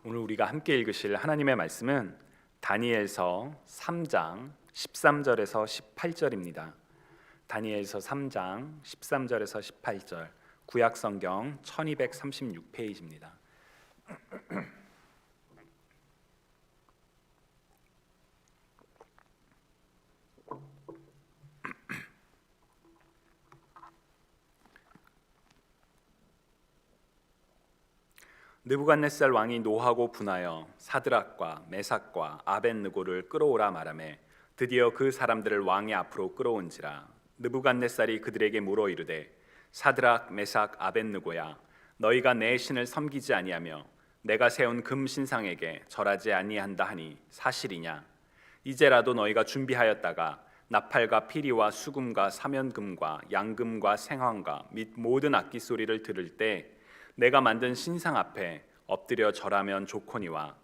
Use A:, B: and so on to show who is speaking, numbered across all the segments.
A: 오늘 우리가 함께 읽으실 하나님의 말씀은 다니엘서 3장 13절에서 18절입니다. 다니엘서 3장 13절에서 18절, 구약 성경 1236페이지입니다. 느부갓네살 왕이 노하고 분하여 사드락과 메삭과 아벳느고를 끌어오라 말하매 드디어 그 사람들을 왕의 앞으로 끌어온지라. 느부갓네살이 그들에게 물어 이르되 사드락 메삭 아벳느고야, 너희가 내 신을 섬기지 아니하며 내가 세운 금 신상에게 절하지 아니한다 하니 사실이냐? 이제라도 너희가 준비하였다가 나팔과 피리와 수금과 사면금과 양금과 생황과 및 모든 악기 소리를 들을 때 내가 만든 신상 앞에 엎드려 절하면 좋거니와,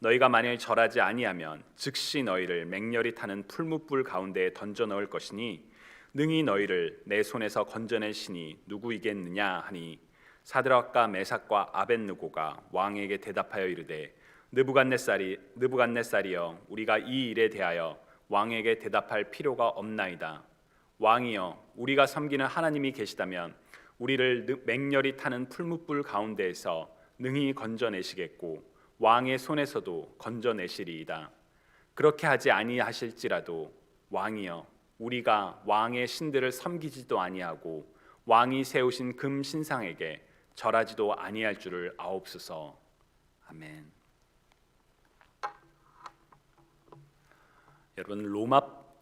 A: 너희가 만일 절하지 아니하면 즉시 너희를 맹렬히 타는 풀무불 가운데에 던져 넣을 것이니 능히 너희를 내 손에서 건져낼 신이 누구이겠느냐 하니, 사드락과 메삭과 아벳느고가 왕에게 대답하여 이르되 느부갓네살이여, 우리가 이 일에 대하여 왕에게 대답할 필요가 없나이다. 왕이여, 우리가 섬기는 하나님이 계시다면 우리를 맹렬히 타는 풀무불 가운데에서 능히 건져내시겠고 왕의 손에서도 건져내시리이다. 그렇게 하지 아니하실지라도 왕이여, 우리가 왕의 신들을 섬기지도 아니하고 왕이 세우신 금 신상에게 절하지도 아니할 줄을 아옵소서. 아멘. 여러분,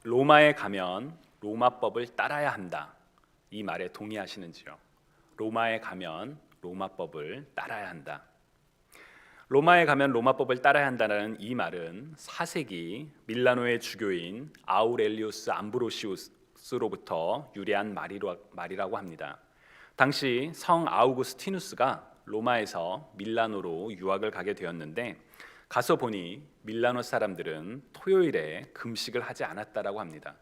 A: 로마에 가면 로마법을 따라야 한다, 이 말에 동의하시는지요? 로마에 가면 로마법을 따라야 한다. 로마에 가면 로마법을 따라야 한다는 이 말은 4세기 밀라노의 주교인 아우렐리우스 암브로시우스로부터 유래한 말이라고 합니다. 당시 성 아우구스티누스가 로마에서 밀라노로 유학을 가게 되었는데, 가서 보니 밀라노 사람들은 토요일에 금식을 하지 않았다라고 합니다.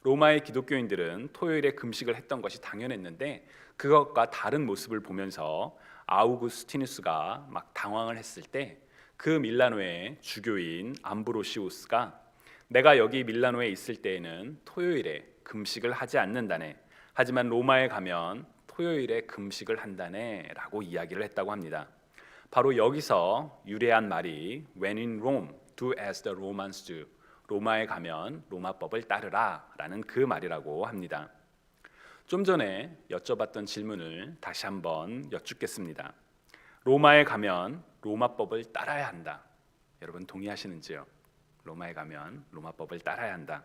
A: 로마의 기독교인들은 토요일에 금식을 했던 것이 당연했는데, 그것과 다른 모습을 보면서 아우구스티누스가 막 당황을 했을 때 그 밀라노의 주교인 암브로시우스가 내가 여기 밀라노에 있을 때에는 토요일에 금식을 하지 않는다네, 하지만 로마에 가면 토요일에 금식을 한다네 라고 이야기를 했다고 합니다. 바로 여기서 유래한 말이 When in Rome, do as the Romans do, 로마에 가면 로마법을 따르라 라는 그 말이라고 합니다. 좀 전에 여쭤봤던 질문을 다시 한번 여쭙겠습니다. 로마에 가면 로마법을 따라야 한다, 여러분 동의하시는지요? 로마에 가면 로마법을 따라야 한다.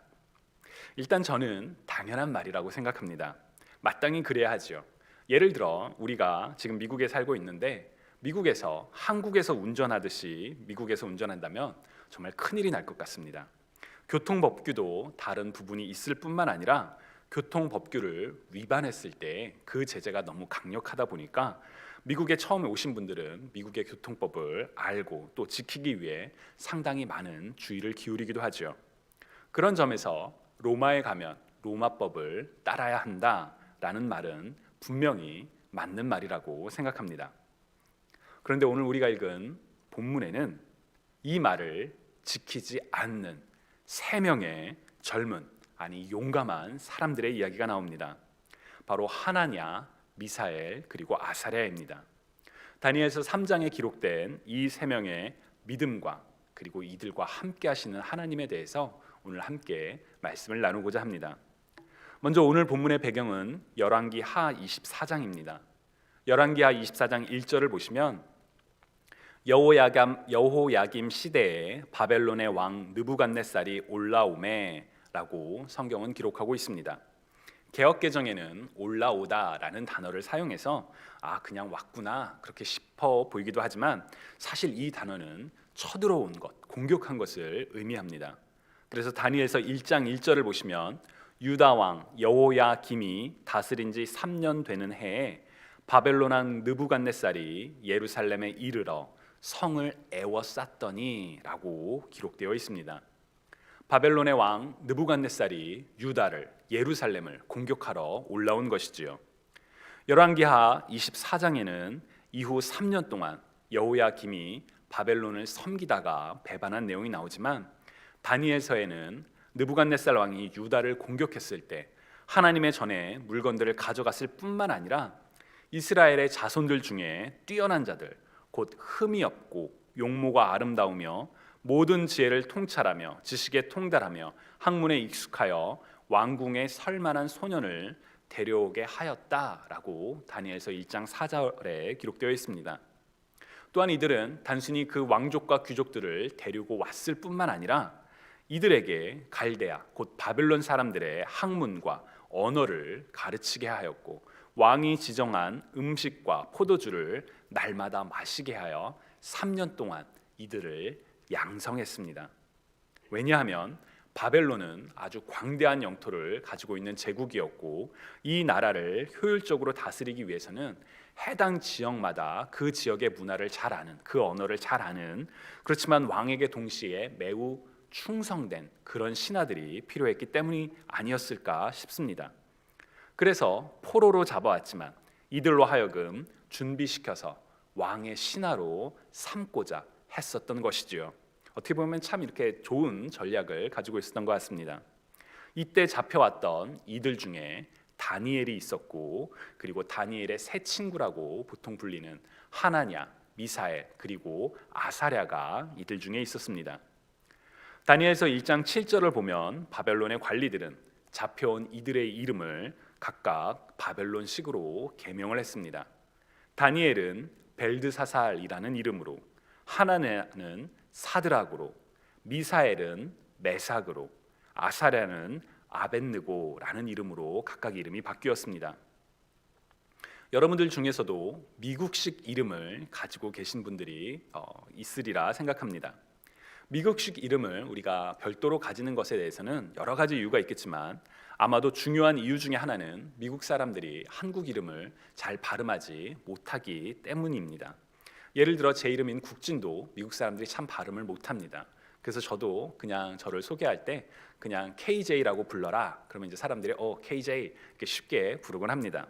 A: 일단 저는 당연한 말이라고 생각합니다. 마땅히 그래야 하죠. 예를 들어 우리가 지금 미국에 살고 있는데, 미국에서 한국에서 운전하듯이 미국에서 운전한다면 정말 큰일이 날 것 같습니다. 교통법규도 다른 부분이 있을 뿐만 아니라 교통법규를 위반했을 때 그 제재가 너무 강력하다 보니까 미국에 처음에 오신 분들은 미국의 교통법을 알고 또 지키기 위해 상당히 많은 주의를 기울이기도 하죠. 그런 점에서 로마에 가면 로마법을 따라야 한다라는 말은 분명히 맞는 말이라고 생각합니다. 그런데 오늘 우리가 읽은 본문에는 이 말을 지키지 않는 3명의 젊은, 아니 용감한 사람들의 이야기가 나옵니다. 바로 하나냐, 미사엘, 그리고 아사랴입니다. 다니엘서 3장에 기록된 이 3명의 믿음과 그리고 이들과 함께 하시는 하나님에 대해서 오늘 함께 말씀을 나누고자 합니다. 먼저 오늘 본문의 배경은 열왕기하 24장입니다. 열왕기하 24장 1절을 보시면 여호야김 시대에 바벨론의 왕 느부갓네살이 올라오매 라고 성경은 기록하고 있습니다. 개역개정에는 올라오다라는 단어를 사용해서 그냥 왔구나 그렇게 싶어 보이기도 하지만, 사실 이 단어는 쳐들어온 것, 공격한 것을 의미합니다. 그래서 다니엘서 1장 1절을 보시면 유다 왕 여호야김이 다스린 지 3년 되는 해에 바벨론 왕 느부갓네살이 예루살렘에 이르러 성을 에워쌌더니 라고 기록되어 있습니다. 바벨론의 왕 느부갓네살이 유다를, 예루살렘을 공격하러 올라온 것이지요. 열왕기하 24장에는 이후 3년 동안 여호야김이 바벨론을 섬기다가 배반한 내용이 나오지만 다니엘서에는 느부갓네살 왕이 유다를 공격했을 때 하나님의 전에 물건들을 가져갔을 뿐만 아니라 이스라엘의 자손들 중에 뛰어난 자들, 곧 흠이 없고 용모가 아름다우며 모든 지혜를 통찰하며 지식에 통달하며 학문에 익숙하여 왕궁에 설 만한 소년을 데려오게 하였다라고 다니엘서 1장 4절에 기록되어 있습니다. 또한 이들은 단순히 그 왕족과 귀족들을 데리고 왔을 뿐만 아니라 이들에게 갈대아 곧 바벨론 사람들의 학문과 언어를 가르치게 하였고 왕이 지정한 음식과 포도주를 날마다 마시게 하여 3년 동안 이들을 양성했습니다. 왜냐하면 바벨론은 아주 광대한 영토를 가지고 있는 제국이었고 이 나라를 효율적으로 다스리기 위해서는 해당 지역마다 그 지역의 문화를 잘 아는, 그 언어를 잘 아는, 그렇지만 왕에게 동시에 매우 충성된 그런 신하들이 필요했기 때문이 아니었을까 싶습니다. 그래서 포로로 잡아왔지만 이들로 하여금 준비시켜서 왕의 신하로 삼고자 했었던 것이지요. 어떻게 보면 참 이렇게 좋은 전략을 가지고 있었던 것 같습니다. 이때 잡혀왔던 이들 중에 다니엘이 있었고, 그리고 다니엘의 세 친구라고 보통 불리는 하나냐, 미사엘, 그리고 아사랴가 이들 중에 있었습니다. 다니엘서 1장 7절을 보면 바벨론의 관리들은 잡혀온 이들의 이름을 각각 바벨론식으로 계명을 했습니다. 다니엘은 벨드사살이라는 이름으로, 하나냐는 사드락으로, 미사엘은 메삭으로, 아사랴는 아벳느고라는 이름으로 각각 이름이 바뀌었습니다. 여러분들 중에서도 미국식 이름을 가지고 계신 분들이 있으리라 생각합니다. 미국식 이름을 우리가 별도로 가지는 것에 대해서는 여러 가지 이유가 있겠지만 아마도 중요한 이유 중에 하나는 미국 사람들이 한국 이름을 잘 발음하지 못하기 때문입니다. 예를 들어 제 이름인 국진도 미국 사람들이 참 발음을 못합니다. 그래서 저도 그냥 저를 소개할 때 그냥 KJ라고 불러라. 그러면 이제 사람들이 KJ 이렇게 쉽게 부르곤 합니다.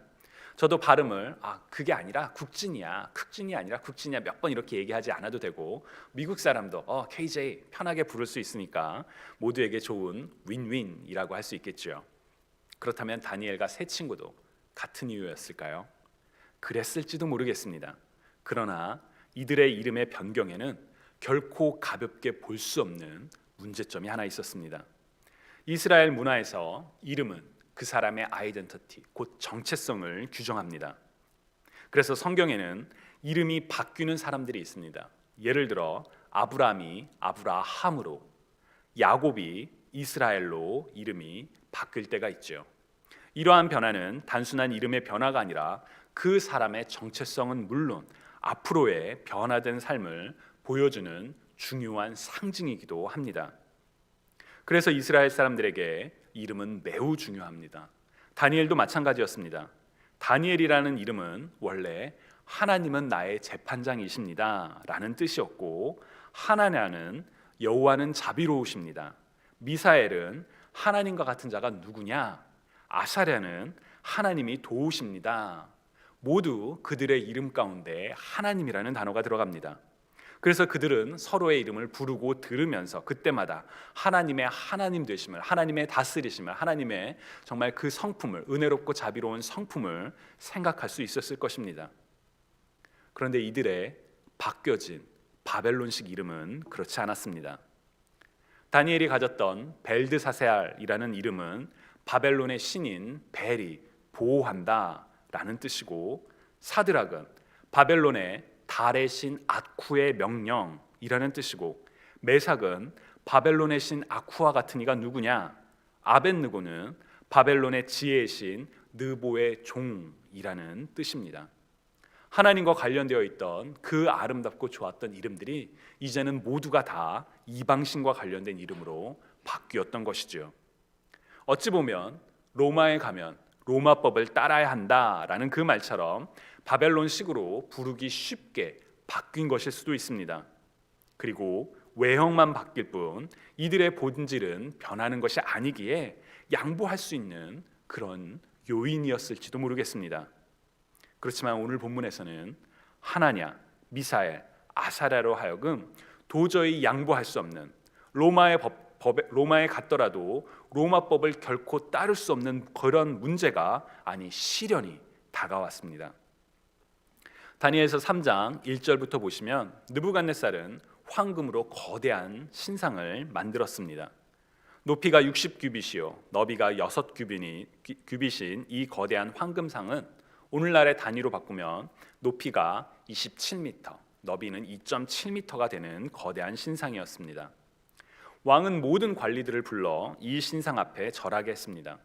A: 저도 발음을 그게 아니라 국진이야, 국진이 아니라 국진이야 몇 번 이렇게 얘기하지 않아도 되고 미국 사람도 KJ 편하게 부를 수 있으니까 모두에게 좋은 윈윈이라고 할 수 있겠죠. 그렇다면 다니엘과 세 친구도 같은 이유였을까요? 그랬을지도 모르겠습니다. 그러나 이들의 이름의 변경에는 결코 가볍게 볼 수 없는 문제점이 하나 있었습니다. 이스라엘 문화에서 이름은 그 사람의 아이덴티티, 곧 정체성을 규정합니다. 그래서 성경에는 이름이 바뀌는 사람들이 있습니다. 예를 들어 아브라함이 아브라함으로, 야곱이 이스라엘로 이름이 바뀔 때가 있죠. 이러한 변화는 단순한 이름의 변화가 아니라 그 사람의 정체성은 물론 앞으로의 변화된 삶을 보여주는 중요한 상징이기도 합니다. 그래서 이스라엘 사람들에게 이름은 매우 중요합니다. 다니엘도 마찬가지였습니다. 다니엘이라는 이름은 원래 하나님은 나의 재판장이십니다 라는 뜻이었고, 하나냐는 여호와는 자비로우십니다, 미사엘은 하나님과 같은 자가 누구냐, 아사랴는 하나님이 도우십니다. 모두 그들의 이름 가운데 하나님이라는 단어가 들어갑니다. 그래서 그들은 서로의 이름을 부르고 들으면서 그때마다 하나님의 하나님 되심을, 하나님의 다스리심을, 하나님의 정말 그 성품을, 은혜롭고 자비로운 성품을 생각할 수 있었을 것입니다. 그런데 이들의 바뀌어진 바벨론식 이름은 그렇지 않았습니다. 다니엘이 가졌던 벨드사살이라는 이름은 바벨론의 신인 벨이 보호한다 라는 뜻이고, 사드락은 바벨론의 달의 신 아쿠의 명령이라는 뜻이고, 메삭은 바벨론의 신 아쿠와 같은 이가 누구냐, 아벳느고는 바벨론의 지혜의 신 느보의 종이라는 뜻입니다. 하나님과 관련되어 있던 그 아름답고 좋았던 이름들이 이제는 모두가 다 이방신과 관련된 이름으로 바뀌었던 것이죠. 어찌 보면 로마에 가면 로마법을 따라야 한다라는 그 말처럼 바벨론식으로 부르기 쉽게 바뀐 것일 수도 있습니다. 그리고 외형만 바뀔 뿐 이들의 본질은 변하는 것이 아니기에 양보할 수 있는 그런 요인이었을지도 모르겠습니다. 그렇지만 오늘 본문에서는 하나냐, 미사엘, 아사랴로 하여금 도저히 양보할 수 없는 로마에 갔더라도 로마법을 결코 따를 수 없는 그런 문제가 아니 시련이 다가왔습니다. 다니엘서 3장 1절부터 보시면 느부갓네살은 황금으로 거대한 신상을 만들었습니다. 높이가 60규빗이요 너비가 6규빗인 이 거대한 황금상은 오늘날의 단위로 바꾸면 높이가 27m, 너비는 2.7m가 되는 거대한 신상이었습니다. 왕은 모든 관리들을 불러 이 신상 앞에 절하게 했습니다.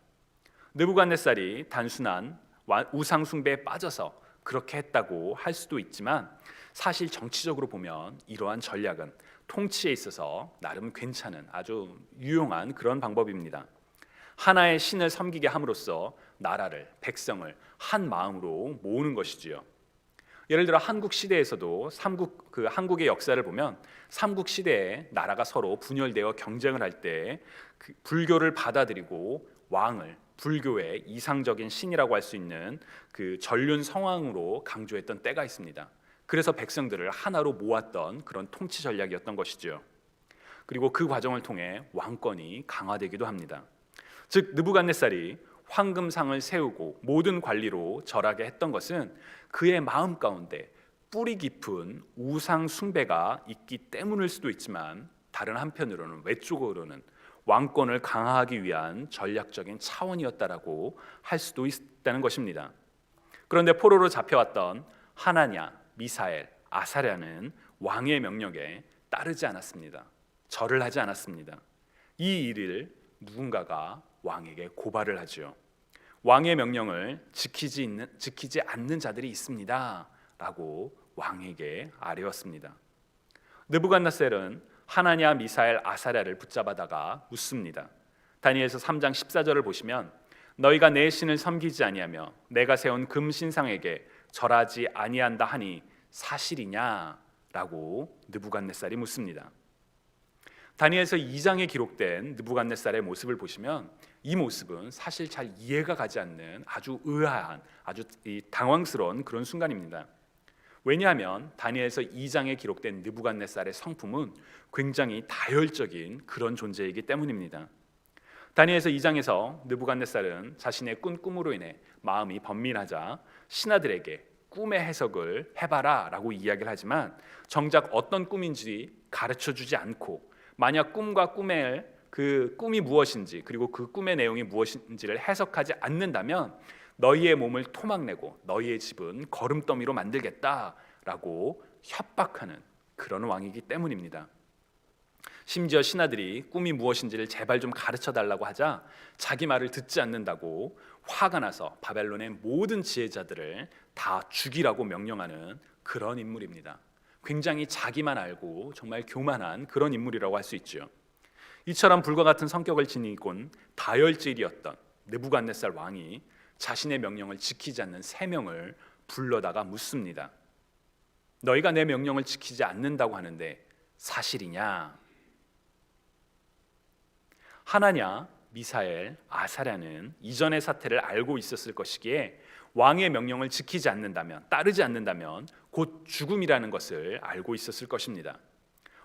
A: 느부갓네살이 단순한 우상 숭배에 빠져서 그렇게 했다고 할 수도 있지만 사실 정치적으로 보면 이러한 전략은 통치에 있어서 나름 괜찮은 아주 유용한 그런 방법입니다. 하나의 신을 섬기게 함으로써 나라를, 백성을 한 마음으로 모으는 것이지요. 예를 들어 한국 시대에서도 한국의 역사를 보면 삼국 시대에 나라가 서로 분열되어 경쟁을 할 때 불교를 받아들이고 왕을 불교의 이상적인 신이라고 할 수 있는 그 전륜 성왕으로 강조했던 때가 있습니다. 그래서 백성들을 하나로 모았던 그런 통치 전략이었던 것이죠. 그리고 그 과정을 통해 왕권이 강화되기도 합니다. 즉 느부갓네살이 황금상을 세우고 모든 관리로 절하게 했던 것은 그의 마음 가운데 뿌리 깊은 우상 숭배가 있기 때문일 수도 있지만 다른 한편으로는 외적으로는 왕권을 강화하기 위한 전략적인 차원이었다라고 할 수도 있다는 것입니다. 그런데 포로로 잡혀왔던 하나냐, 미사엘, 아사랴는 왕의 명령에 따르지 않았습니다. 절을 하지 않았습니다. 이 일을 누군가가 왕에게 고발을 하죠. 왕의 명령을 지키지 않는 자들이 있습니다 라고 왕에게 아뢰었습니다. 느부갓네살은 하나냐, 미사엘, 아사랴를 붙잡아다가 묻습니다. 다니엘서 3장 14절을 보시면 너희가 내 신을 섬기지 아니하며 내가 세운 금신상에게 절하지 아니한다 하니 사실이냐? 라고 느부갓네살이 묻습니다. 다니엘서 2장에 기록된 느부갓네살의 모습을 보시면 이 모습은 사실 잘 이해가 가지 않는 아주 의아한 아주 당황스러운 그런 순간입니다. 왜냐하면 다니엘서 2장에 기록된 느부갓네살의 성품은 굉장히 다혈적인 그런 존재이기 때문입니다. 다니엘서 2장에서 느부갓네살은 자신의 꿈으로 인해 마음이 번민하자 신하들에게 꿈의 해석을 해봐라 라고 이야기를 하지만 정작 어떤 꿈인지 가르쳐주지 않고 만약 그 꿈이 무엇인지 그리고 그 꿈의 내용이 무엇인지를 해석하지 않는다면 너희의 몸을 토막내고 너희의 집은 거름더미로 만들겠다라고 협박하는 그런 왕이기 때문입니다. 심지어 신하들이 꿈이 무엇인지를 제발 좀 가르쳐달라고 하자 자기 말을 듣지 않는다고 화가 나서 바벨론의 모든 지혜자들을 다 죽이라고 명령하는 그런 인물입니다. 굉장히 자기만 알고 정말 교만한 그런 인물이라고 할 수 있죠. 이처럼 불과 같은 성격을 지니곤 다혈질이었던 느부갓네살 왕이 자신의 명령을 지키지 않는 3명을 불러다가 묻습니다. 너희가 내 명령을 지키지 않는다고 하는데 사실이냐? 하나냐, 미사엘, 아사랴는 이전의 사태를 알고 있었을 것이기에 왕의 명령을 지키지 않는다면, 따르지 않는다면 곧 죽음이라는 것을 알고 있었을 것입니다.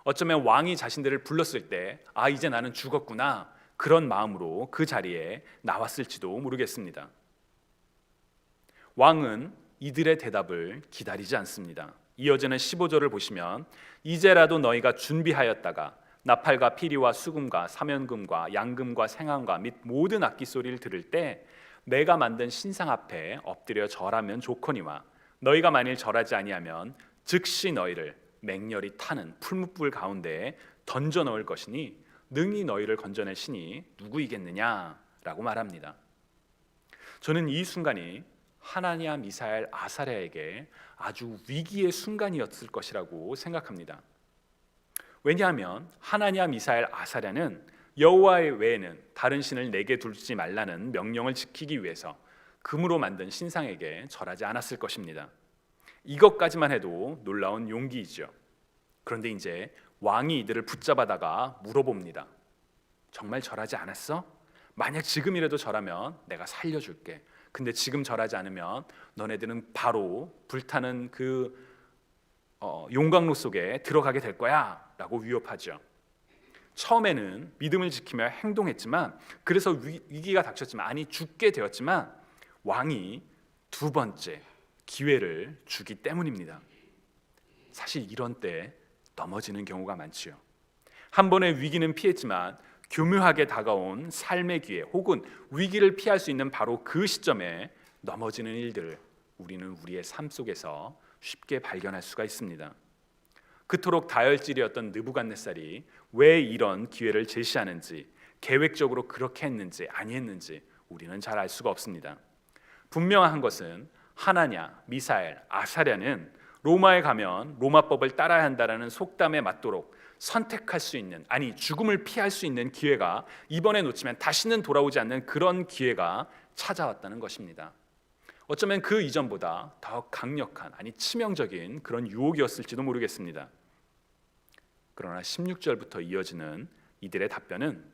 A: 어쩌면 왕이 자신들을 불렀을 때 이제 나는 죽었구나 그런 마음으로 그 자리에 나왔을지도 모르겠습니다. 왕은 이들의 대답을 기다리지 않습니다. 이어지는 15절을 보시면 이제라도 너희가 준비하였다가 나팔과 피리와 수금과 사면금과 양금과 생황과 및 모든 악기 소리를 들을 때 내가 만든 신상 앞에 엎드려 절하면 좋거니와 너희가 만일 절하지 아니하면 즉시 너희를 맹렬히 타는 풀무불 가운데에 던져 넣을 것이니 능히 너희를 건져낼 신이 누구이겠느냐라고 말합니다. 저는 이 순간이 하나냐, 미사엘, 아사랴에게 아주 위기의 순간이었을 것이라고 생각합니다. 왜냐하면 하나냐, 미사엘, 아사랴는 여호와 외에는 다른 신을 내게 두지 말라는 명령을 지키기 위해서 금으로 만든 신상에게 절하지 않았을 것입니다. 이것까지만 해도 놀라운 용기이죠. 그런데 이제 왕이 이들을 붙잡아다가 물어봅니다. 정말 절하지 않았어? 만약 지금이라도 절하면 내가 살려줄게. 근데 지금 절하지 않으면 너네들은 바로 불타는 그 용광로 속에 들어가게 될 거야 라고 위협하죠. 처음에는 믿음을 지키며 행동했지만, 그래서 위기가 닥쳤지만, 아니 죽게 되었지만 왕이 두 번째 기회를 주기 때문입니다. 사실 이런 때 넘어지는 경우가 많지요. 한 번의 위기는 피했지만 교묘하게 다가온 삶의 기회 혹은 위기를 피할 수 있는 바로 그 시점에 넘어지는 일들을 우리는 우리의 삶 속에서 쉽게 발견할 수가 있습니다. 그토록 다혈질이었던 느부갓네살이 왜 이런 기회를 제시하는지, 계획적으로 그렇게 했는지 아니했는지 우리는 잘 알 수가 없습니다. 분명한 것은 하나냐, 미사엘, 아사랴는 로마에 가면 로마법을 따라야 한다라는 속담에 맞도록 선택할 수 있는, 아니 죽음을 피할 수 있는 기회가 이번에 놓치면 다시는 돌아오지 않는 그런 기회가 찾아왔다는 것입니다. 어쩌면 그 이전보다 더 강력한, 아니 치명적인 그런 유혹이었을지도 모르겠습니다. 그러나 16절부터 이어지는 이들의 답변은,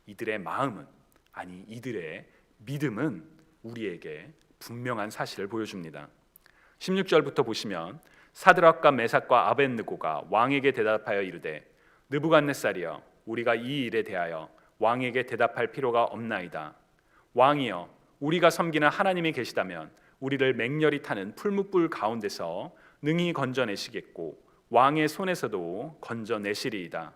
A: 이들의 마음은, 아니 이들의 믿음은 우리에게 분명한 사실을 보여줍니다. 16절부터 보시면 사드락과 메삭과 아벳느고가 왕에게 대답하여 이르되, 느부갓네살이여, 우리가 이 일에 대하여 왕에게 대답할 필요가 없나이다. 왕이여, 우리가 섬기는 하나님이 계시다면 우리를 맹렬히 타는 풀무불 가운데서 능히 건져내시겠고 왕의 손에서도 건져내시리이다.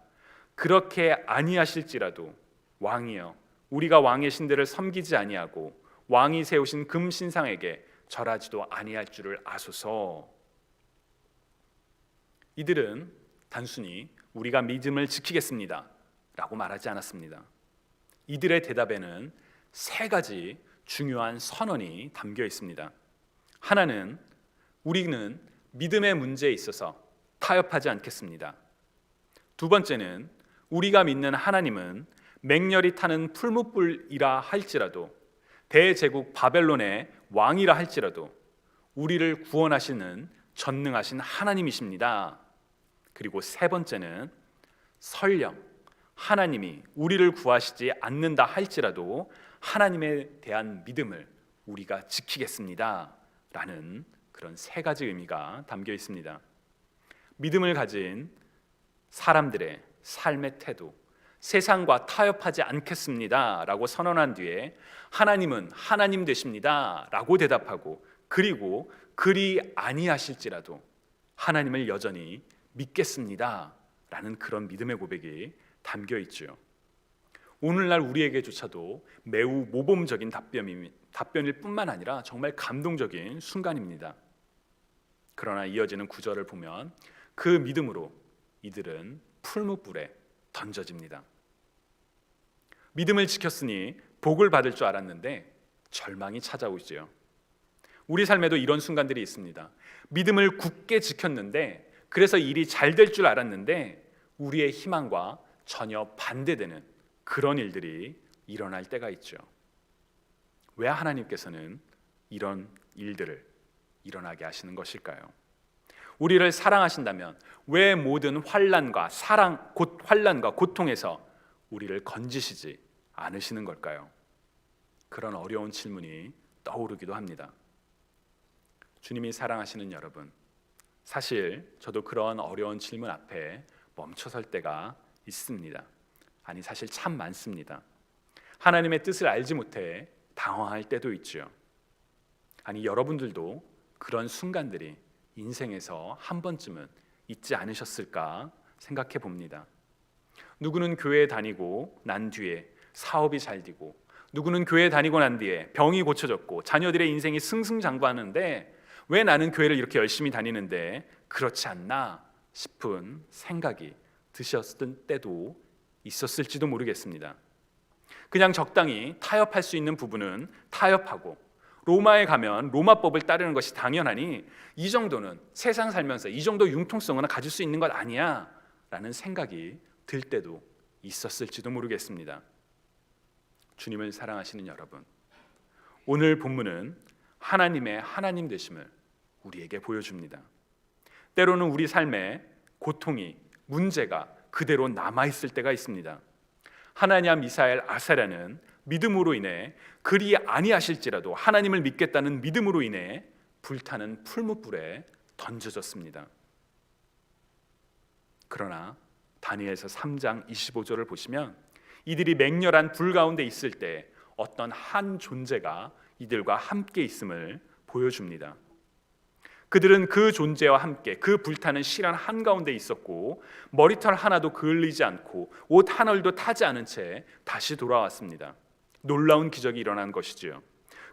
A: 그렇게 아니하실지라도 왕이여, 우리가 왕의 신들을 섬기지 아니하고 왕이 세우신 금 신상에게 절하지도 아니할 줄을 아소서. 이들은 단순히 우리가 믿음을 지키겠습니다 라고 말하지 않았습니다. 이들의 대답에는 세 가지 중요한 선언이 담겨 있습니다. 하나는, 우리는 믿음의 문제에 있어서 타협하지 않겠습니다. 두 번째는, 우리가 믿는 하나님은 맹렬히 타는 풀무불이라 할지라도, 대제국 바벨론의 왕이라 할지라도 우리를 구원하시는 전능하신 하나님이십니다. 그리고 세 번째는, 설령 하나님이 우리를 구하시지 않는다 할지라도 하나님에 대한 믿음을 우리가 지키겠습니다 라는 그런 세 가지 의미가 담겨 있습니다. 믿음을 가진 사람들의 삶의 태도, 세상과 타협하지 않겠습니다 라고 선언한 뒤에 하나님은 하나님 되십니다 라고 대답하고, 그리고 그리 아니하실지라도 하나님을 여전히 믿겠습니다 라는 그런 믿음의 고백이 담겨 있죠. 오늘날 우리에게조차도 매우 모범적인 답변일 뿐만 아니라 정말 감동적인 순간입니다. 그러나 이어지는 구절을 보면 그 믿음으로 이들은 풀무불에 던져집니다. 믿음을 지켰으니 복을 받을 줄 알았는데 절망이 찾아오죠. 우리 삶에도 이런 순간들이 있습니다. 믿음을 굳게 지켰는데, 그래서 일이 잘 될 줄 알았는데 우리의 희망과 전혀 반대되는 그런 일들이 일어날 때가 있죠. 왜 하나님께서는 이런 일들을 일어나게 하시는 것일까요? 우리를 사랑하신다면 왜 모든 환난과 환난과 고통에서 우리를 건지시지 않으시는 걸까요? 그런 어려운 질문이 떠오르기도 합니다. 주님이 사랑하시는 여러분, 사실 저도 그런 어려운 질문 앞에 멈춰설 때가 있습니다. 아니 사실 참 많습니다. 하나님의 뜻을 알지 못해 당황할 때도 있죠. 아니 여러분들도 그런 순간들이 인생에서 한 번쯤은 있지 않으셨을까 생각해 봅니다. 누구는 교회에 다니고 난 뒤에 사업이 잘 되고, 누구는 교회 다니고 난 뒤에 병이 고쳐졌고 자녀들의 인생이 승승장구하는데 왜 나는 교회를 이렇게 열심히 다니는데 그렇지 않나 싶은 생각이 드셨을 때도 있었을지도 모르겠습니다. 그냥 적당히 타협할 수 있는 부분은 타협하고, 로마에 가면 로마법을 따르는 것이 당연하니 이 정도는 세상 살면서 이 정도 융통성은 가질 수 있는 것 아니야 라는 생각이 들 때도 있었을지도 모르겠습니다. 주님을 사랑하시는 여러분, 오늘 본문은 하나님의 하나님 되심을 우리에게 보여줍니다. 때로는 우리 삶에 고통이, 문제가 그대로 남아있을 때가 있습니다. 하나냐, 미사엘, 아사랴는 믿음으로 인해 그리 아니하실지라도 하나님을 믿겠다는 믿음으로 인해 불타는 풀무불에 던져졌습니다. 그러나 다니엘서 3장 25절을 보시면 이들이 맹렬한 불 가운데 있을 때 어떤 한 존재가 이들과 함께 있음을 보여줍니다. 그들은 그 존재와 함께 그 불타는 실현 한가운데 있었고 머리털 하나도 그을리지 않고 옷 한 얼도 타지 않은 채 다시 돌아왔습니다. 놀라운 기적이 일어난 것이지요.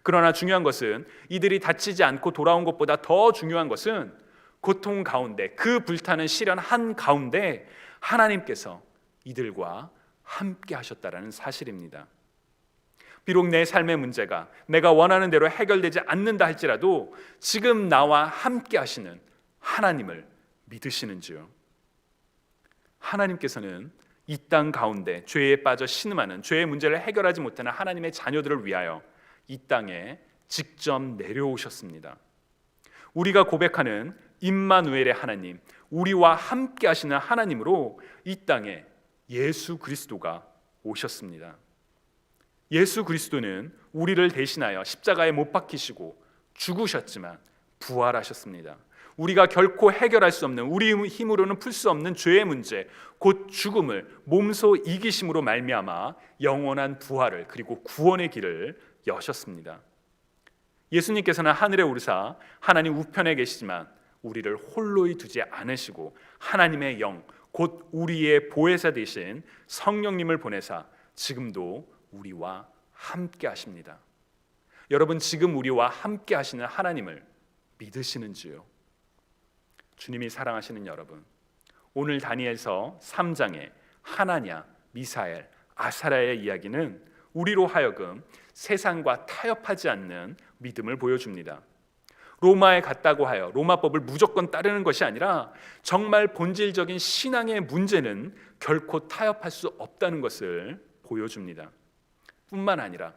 A: 그러나 중요한 것은 이들이 다치지 않고 돌아온 것보다 더 중요한 것은 고통 가운데 그 불타는 시련 한가운데 하나님께서 이들과 함께 하셨다라는 사실입니다. 비록 내 삶의 문제가 내가 원하는 대로 해결되지 않는다 할지라도 지금 나와 함께 하시는 하나님을 믿으시는지요? 하나님께서는 이 땅 가운데 죄에 빠져 신음하는 죄의 문제를 해결하지 못하는 하나님의 자녀들을 위하여 이 땅에 직접 내려오셨습니다. 우리가 고백하는 임마누엘의 하나님, 우리와 함께 하시는 하나님으로 이 땅에 예수 그리스도가 오셨습니다. 예수 그리스도는 우리를 대신하여 십자가에 못 박히시고 죽으셨지만 부활하셨습니다. 우리가 결코 해결할 수 없는, 우리 힘으로는 풀 수 없는 죄의 문제, 곧 죽음을 몸소 이기심으로 말미암아 영원한 부활을 그리고 구원의 길을 여셨습니다. 예수님께서는 하늘에 오르사 하나님 우편에 계시지만 우리를 홀로이 두지 않으시고 하나님의 영, 곧 우리의 보혜사 되신 성령님을 보내사 지금도 우리와 함께 하십니다. 여러분, 지금 우리와 함께 하시는 하나님을 믿으시는지요? 주님이 사랑하시는 여러분, 오늘 다니엘서 3장의 하나냐, 미사엘, 아사랴의 이야기는 우리로 하여금 세상과 타협하지 않는 믿음을 보여줍니다. 로마에 갔다고 하여 로마법을 무조건 따르는 것이 아니라 정말 본질적인 신앙의 문제는 결코 타협할 수 없다는 것을 보여줍니다. 뿐만 아니라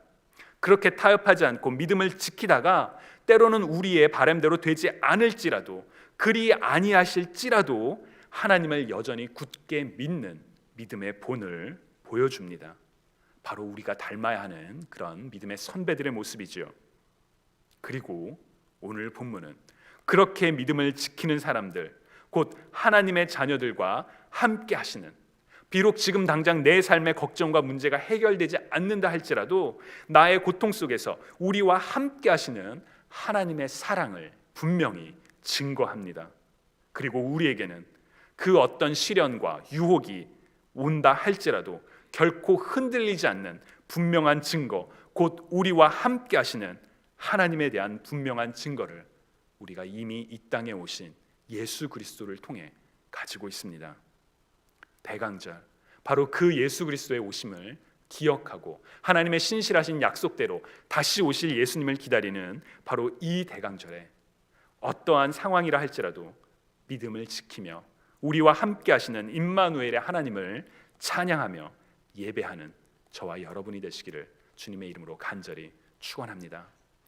A: 그렇게 타협하지 않고 믿음을 지키다가 때로는 우리의 바람대로 되지 않을지라도, 그리 아니하실지라도 하나님을 여전히 굳게 믿는 믿음의 본을 보여줍니다. 바로 우리가 닮아야 하는 그런 믿음의 선배들의 모습이지요. 그리고 오늘 본문은 그렇게 믿음을 지키는 사람들, 곧 하나님의 자녀들과 함께 하시는, 비록 지금 당장 내 삶의 걱정과 문제가 해결되지 않는다 할지라도 나의 고통 속에서 우리와 함께 하시는 하나님의 사랑을 분명히 증거합니다. 그리고 우리에게는 그 어떤 시련과 유혹이 온다 할지라도 결코 흔들리지 않는 분명한 증거, 곧 우리와 함께 하시는 하나님에 대한 분명한 증거를 우리가 이미 이 땅에 오신 예수 그리스도를 통해 가지고 있습니다. 대강절, 바로 그 예수 그리스도의 오심을 기억하고 하나님의 신실하신 약속대로 다시 오실 예수님을 기다리는 바로 이 대강절에 어떠한 상황이라 할지라도 믿음을 지키며 우리와 함께 하시는 임마누엘의 하나님을 찬양하며 예배하는 저와 여러분이 되시기를 주님의 이름으로 간절히 축원합니다.